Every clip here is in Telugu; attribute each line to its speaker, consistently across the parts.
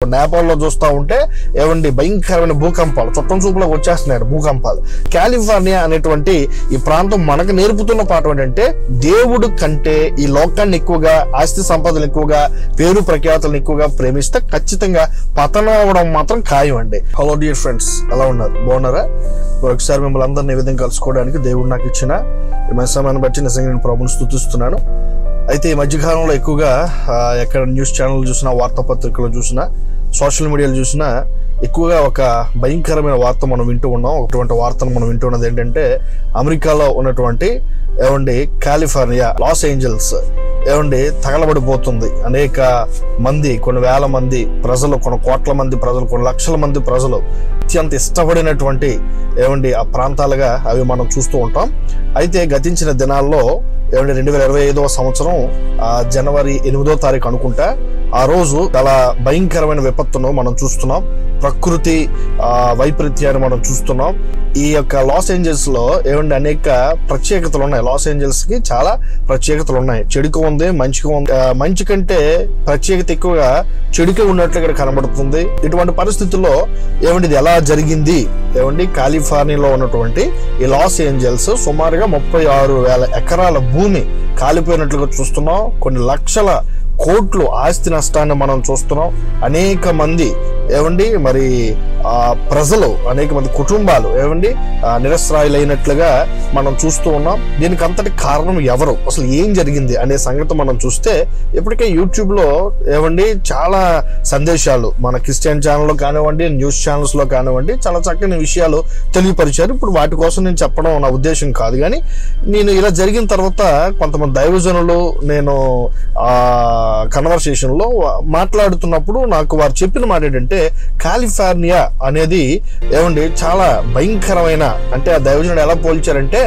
Speaker 1: నేపాల్లో చూస్తూ ఉంటే ఏమండి భయంకరమైన భూకంపాలు చుట్టం చూపులకు వచ్చేస్తున్నాయి భూకంపాలు. కాలిఫోర్నియా అనేటువంటి ఈ ప్రాంతం మనకు నేర్పుతున్న పాఠం ఏంటంటే దేవుడు కంటే ఈ లోకాన్ని ఎక్కువగా, ఆస్తి సంపదలు ఎక్కువగా, పేరు ప్రఖ్యాతులను ఎక్కువగా ప్రేమిస్తే ఖచ్చితంగా పతనం అవ్వడం మాత్రం ఖాయం అండి. హలో డియర్ ఫ్రెండ్స్, ఎలా ఉన్నారు? బాగున్నారా? ఒకసారి మిమ్మల్ని అందరినీ ఈ విధంగా కలుసుకోవడానికి దేవుడు నాకు ఇచ్చిన ఈ సమయాన్ని బట్టి నిజంగా నేను ప్రభువుని స్తుతిస్తున్నాను. అయితే ఈ మధ్యకాలంలో ఎక్కువగా ఎక్కడ న్యూస్ ఛానల్ చూసినా, వార్తాపత్రికలు చూసినా, సోషల్ మీడియాలో చూసినా ఎక్కువగా ఒక భయంకరమైన వార్త మనం వింటూ ఉన్నాం. అటువంటి వార్తను మనం వింటూ ఉన్నది ఏంటంటే అమెరికాలో ఉన్నటువంటి కాలిఫోర్నియా, లాస్ ఏంజల్స్ తగలబడిపోతుంది. అనేక మంది, కొన్ని వేల మంది ప్రజలు, కొన్ని కోట్ల మంది ప్రజలు, కొన్ని లక్షల మంది ప్రజలు అత్యంత ఇష్టపడినటువంటి ఆ ప్రాంతాలుగా అవి మనం చూస్తూ ఉంటాం. అయితే గతించిన దినాల్లో 2025వ సంవత్సరం జనవరి 8వ తారీఖు అనుకుంటా, ఆ రోజు చాలా భయంకరమైన విపత్తును మనం చూస్తున్నాం. ప్రకృతి వైపరీత్యాన్ని మనం చూస్తున్నాం. ఈ యొక్క లాస్ ఏంజల్స్ లో అనేక ప్రత్యేకతలు ఉన్నాయి. లాస్ ఏంజల్స్ కి చాలా ప్రత్యేకతలు ఉన్నాయి. చెడుకు ఉంది, మంచికి ఉంది. మంచి కంటే ప్రత్యేకత ఎక్కువగా చెడుకే ఉన్నట్లు ఇక్కడ కనబడుతుంది. ఇటువంటి పరిస్థితుల్లో ఇది ఎలా జరిగింది? కాలిఫోర్నియాలో ఉన్నటువంటి ఈ లాస్ ఏంజల్స్ సుమారుగా 36,000 ఎకరాల భూమి కాలిపోయినట్లుగా చూస్తున్నాం. కొన్ని లక్షల కోట్లు ఆస్తి నష్టాన్ని మనం చూస్తున్నాం. అనేక మంది మరి ప్రజలు, అనేక మంది కుటుంబాలు నిరస్రాయులైనట్లుగా మనం చూస్తూ ఉన్నాం. దీనికి అంతటి కారణం ఎవరు, అసలు ఏం జరిగింది అనే సంగతి మనం చూస్తే ఇప్పటికే యూట్యూబ్ లో చాలా సందేశాలు మన క్రిస్టియన్ ఛానల్లో కానివ్వండి, న్యూస్ ఛానల్స్ లో కానివ్వండి, చాలా చక్కని విషయాలు తెలియపరిచారు. ఇప్పుడు వాటి కోసం నేను చెప్పడం నా ఉద్దేశం కాదు, కానీ నేను ఇలా జరిగిన తర్వాత కొంతమంది దైవజనులు నేను కన్వర్సేషన్ లో మాట్లాడుతున్నప్పుడు నాకు వారు చెప్పిన మాట ఏంటంటే కాలిఫోర్నియా అనేది చాలా భయంకరమైన, అంటే ఆ దైవజనుడు ఎలా పోల్చారంటే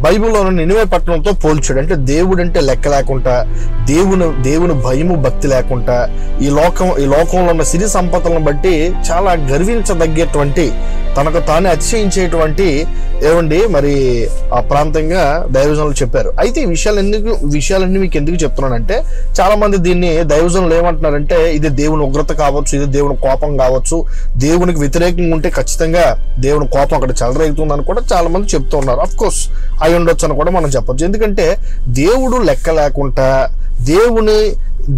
Speaker 1: బైబిల్లోని నినివే పట్టణంతో పోల్చాడు. అంటే దేవుడు అంటే లెక్క లేకుండా, దేవుని భయము భక్తి లేకుండా, ఈ లోకంలో ఉన్న సిరి సంపదలను బట్టి చాలా గర్వించదగ్గేటువంటి, తనకు తానే అతిశయించేటువంటి మరి ఆ ప్రాంతంగా దైవజనులు చెప్పారు. అయితే ఈ విషయాలన్నీ మీకు ఎందుకు చెప్తున్నానంటే, చాలా మంది దీన్ని దైవజనులు ఏమంటున్నారంటే ఇది దేవుని ఉగ్రత కావచ్చు, ఇది దేవుని కోపం కావచ్చు, దేవునికి వ్యతిరేకంగా ఉంటే ఖచ్చితంగా దేవుని కోపం అక్కడ చెలరేగుతుందని కూడా చాలా మంది చెప్తూ ఉన్నారు. అఫ్ కోర్స్ అయి ఉండొచ్చు అని కూడా మనం చెప్పొచ్చు. ఎందుకంటే దేవుడు లెక్క లేకుండా,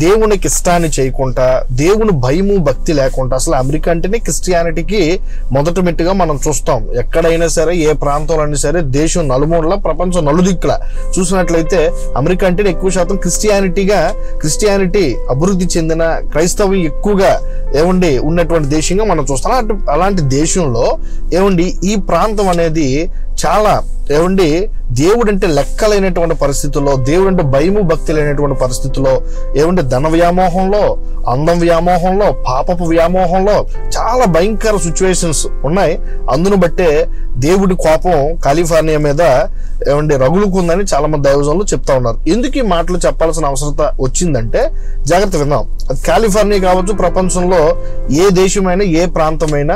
Speaker 1: దేవునికి ఇష్టాన్ని చేయకుండా, దేవుని భయము భక్తి లేకుండా, అసలు అమెరికా అంటేనే క్రిస్టియానిటీకి మొదటి మెట్టుగా మనం చూస్తాం. ఎక్కడైనా సరే, ఏ ప్రాంతంలో అయినా సరే, దేశం నలుమూలలా, ప్రపంచం నలుదిక్కులా చూసినట్లయితే అమెరికా అంటేనే ఎక్కువ శాతం క్రిస్టియానిటీ అభివృద్ధి చెందిన, క్రైస్తవం ఎక్కువగా ఉన్నటువంటి దేశంగా మనం చూస్తాం. అలాంటి దేశంలో ఈ ప్రాంతం అనేది చాలా దేవుడు అంటే లెక్కలైనటువంటి పరిస్థితుల్లో, దేవుడు అంటే భయము భక్తి లేనటువంటి పరిస్థితుల్లో, ధన వ్యామోహంలో, అందం వ్యామోహంలో, పాపపు వ్యామోహంలో చాలా భయంకర సిచ్యువేషన్స్ ఉన్నాయి. అందును బట్టే దేవుడి కోపం కాలిఫోర్నియా మీద రగులుకుందని చాలా మంది దైవజనులు చెప్తా ఉన్నారు. ఎందుకు ఈ మాటలు చెప్పాల్సిన అవసరత వచ్చిందంటే జాగ్రత్త విన్నాం. అది కాలిఫోర్నియా కావచ్చు, ప్రపంచంలో ఏ దేశమైనా, ఏ ప్రాంతమైనా,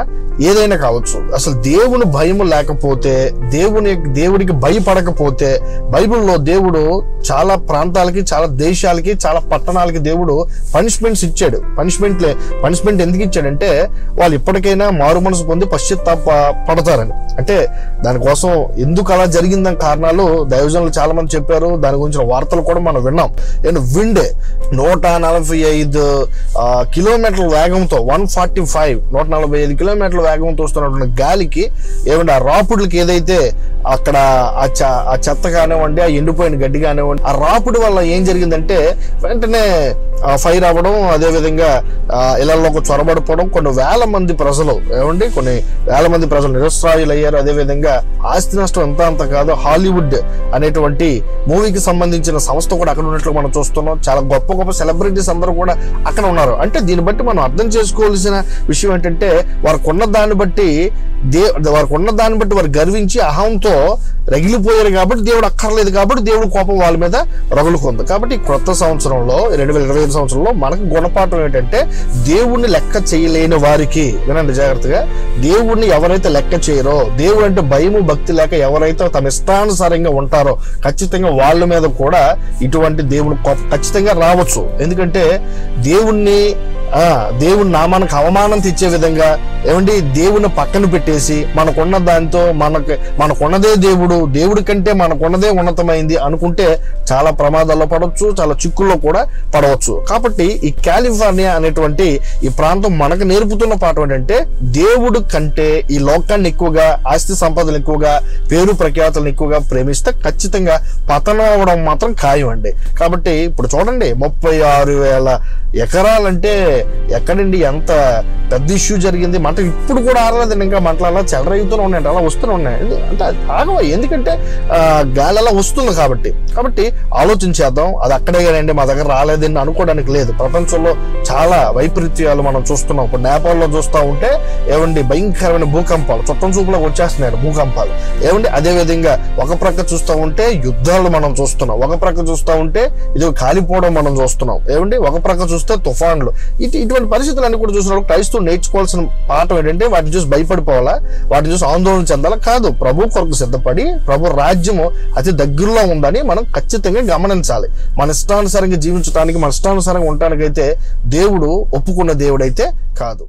Speaker 1: ఏదైనా కావచ్చు, అసలు దేవుని భయము లేకపోతే, దేవుడికి భయపడకపోతే, బైబిల్లో దేవుడు చాలా ప్రాంతాలకి, చాలా దేశాలకి, చాలా పట్టణాలకి దేవుడు పనిష్మెంట్స్ ఇచ్చాడు. పనిష్మెంట్ ఎందుకు ఇచ్చాడంటే వాళ్ళు ఇప్పటికైనా మారు మనసు పొంది పశ్చాత్తాప పడతారని. అంటే దానికోసం ఎందుకు అలా జరిగిందని కారణాలు దైవజనులు చాలా మంది చెప్పారు. దాని గురించిన వార్తలు కూడా మనం విన్నాం. విండే 145 కిలోమీటర్ల వేగంతో 145 కిలోమీటర్ల వేగంతో వస్తున్నటువంటి గాలికి ఆ రాపుడులకి ఏదైతే అక్కడ ఆ చెత్త కానివ్వండి, ఆ ఎండిపోయిన గడ్డి కానివ్వండి, ఆ రాపుడి వల్ల ఏం జరిగిందంటే వెంటనే ఫైర్ అవ్వడం, అదేవిధంగా ఇళ్లలోకి చొరబడిపోవడం, కొన్ని వేల మంది ప్రజలు నిరస్రాయులు అయ్యారు. అదేవిధంగా ఆస్తి నష్టం అంత కాదు, హాలీవుడ్ అనేటువంటి మూవీకి సంబంధించిన సంస్థ కూడా అక్కడ ఉన్నట్లు మనం చూస్తున్నాం. చాలా గొప్ప గొప్ప సెలబ్రిటీస్ అందరూ కూడా అక్కడ ఉన్నారు. అంటే దీన్ని బట్టి మనం అర్థం చేసుకోవాల్సిన విషయం ఏంటంటే వారికి దాన్ని బట్టి వారు గర్వించి అహంతో రగిలిపోయారు కాబట్టి దేవుడు అక్కర్లేదు, కాబట్టి దేవుడు కోపం వాళ్ళ మీద రగులుకుంది. కాబట్టి కొత్త సంవత్సరంలో 2025 సంవత్సరంలో మనకు గుణపాఠం ఏంటంటే దేవుణ్ణి లెక్క చేయలేని వారికి, వినండి జాగ్రత్తగా, దేవుణ్ణి ఎవరైతే లెక్క చేయరో, దేవుడు అంటే భయము భక్తి లేక ఎవరైతే తమ ఇష్టానుసారంగా ఉంటారో ఖచ్చితంగా వాళ్ళ మీద కూడా ఇటువంటి దేవుని కోపం ఖచ్చితంగా రావచ్చు. ఎందుకంటే దేవుణ్ణి దేవుని నామానికి అవమానం తెచ్చే విధంగా ఏమండి దేవుని పక్కన పెట్టేసి మనకున్న దాంతో మనకున్నదే దేవుడి కంటే మనకున్నదే ఉన్నతమైంది అనుకుంటే చాలా ప్రమాదాల్లో పడవచ్చు, చాలా చిక్కుల్లో కూడా పడవచ్చు. కాబట్టి ఈ కాలిఫోర్నియా అనేటువంటి ఈ ప్రాంతం మనకు నేర్పుతున్న పాఠం ఏంటంటే దేవుడు కంటే ఈ లోకాన్ని ఎక్కువగా, ఆస్తి సంపదలు ఎక్కువగా, పేరు ప్రఖ్యాతులను ఎక్కువగా ప్రేమిస్తే ఖచ్చితంగా పతనం అవ్వడం మాత్రం ఖాయం అండి. కాబట్టి ఇప్పుడు చూడండి 36,000 ఎకరాలంటే ఎక్కడండి, ఎంత పెద్ద ఇష్యూ జరిగింది. మంట ఇప్పుడు కూడా ఆరలేదండి, ఇంకా మంటలు అలా చెలరేగుతూనే ఉన్నాయండి, అలా వస్తూనే ఉన్నాయి. అంటే ఆగవ, ఎందుకంటే గాలి అలా వస్తుంది కాబట్టి ఆలోచించేద్దాం. అది అక్కడే కానండి, మా దగ్గర రాలేదని అనుకోవడానికి లేదు. ప్రపంచంలో చాలా వైపరీత్యాలు మనం చూస్తున్నాం. ఇప్పుడు నేపాల్లో చూస్తూ ఉంటే ఏమండి భయంకరమైన భూకంపాలు చుట్టం చూపులకు వచ్చేస్తున్నాయి భూకంపాలు. ఏమండి అదే విధంగా ఒక ప్రక్క చూస్తూ ఉంటే యుద్ధాలు మనం చూస్తున్నాం, ఒక ప్రక్క చూస్తూ ఉంటే ఇది కాలిపోవడం మనం చూస్తున్నాం. ఏమండి ఒక ప్రక్క చూస్తే తుఫాన్లు. ఇటువంటి పరిస్థితులన్నీ కూడా చూసినప్పుడు క్రైస్తవులు నేర్చుకోవాల్సిన పాఠం ఏంటంటే వాటిని చూసి భయపడిపోవాలా, వాటిని చూసి ఆందోళన చెందాలా కాదు. ప్రభు కొరకు సిద్ధపడి ప్రభు రాజ్యము అతి దగ్గరలో ఉందని మనం ఖచ్చితంగా గమనించాలి. మన ఇష్టానుసారంగా జీవించడానికి, మన ఇష్టానుసారంగా ఉండటానికైతే దేవుడు ఒప్పుకున్న దేవుడైతే కాదు.